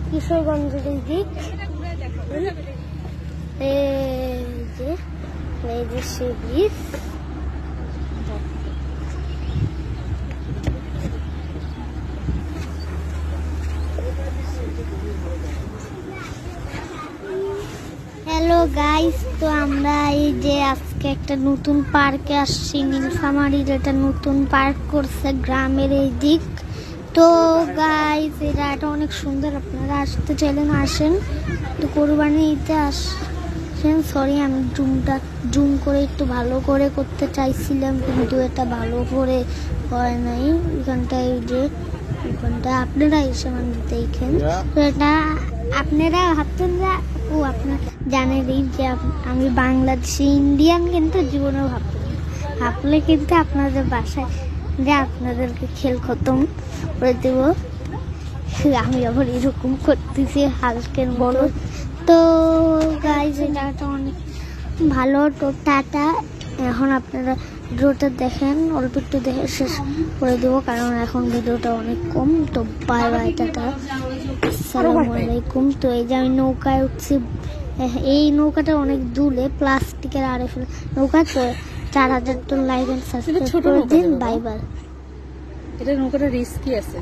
কিশোরগঞ্জের এই দিক, এই যে সে ব্রিজ। হ্যালো গাইস, তো আমরা এই যে আজকে একটা নতুন পার্কে আসছি, নীলফামারীর একটা নতুন পার্ক করছে গ্রামের এই দিক। তো গাইস এটা অনেক সুন্দর, আপনারা আসতে চাইলে আসেন। তো কোরবানি ঈদে আসেন। সরি, আমি জুম করে একটু ভালো করে করতে চাইছিলাম, কিন্তু এটা ভালো করে হয় নাই। এখানটায় এই যে ওখানটা আপনারা এসে মানে দেখেন। তো এটা আপনারা ভাবতেন যে আপনার জানেনই যে আমি বাংলাদেশি ইন্ডিয়ান, কিন্তু জীবনেও ভাবলে কিন্তু আপনাদের বাসায় যে আপনাদেরকে খেল খতম করে দেব। আমি আবার এরকম করতেছি হালকের বড়। তো গাইজ এটা অনেক ভালো। তো টাটা, এখন আপনারা ভিডিওটা দেখেন, অল্প একটু দেখে শেষ করে দেবো, কারণ এখন ভিডিওটা অনেক কম। তো বাই বাই, টাটা, আসসালামু আলাইকুম। তো এই যে আমি নৌকায় উঠছি, এই নৌকাটা অনেক দূরে, প্লাস্টিকের আরএফএল নৌকা। তো 4000 লাইক এন্ড সাবস্ক্রাইব করে দিন। Bye bye. এটা নৌকাটা রিস্কি আছে।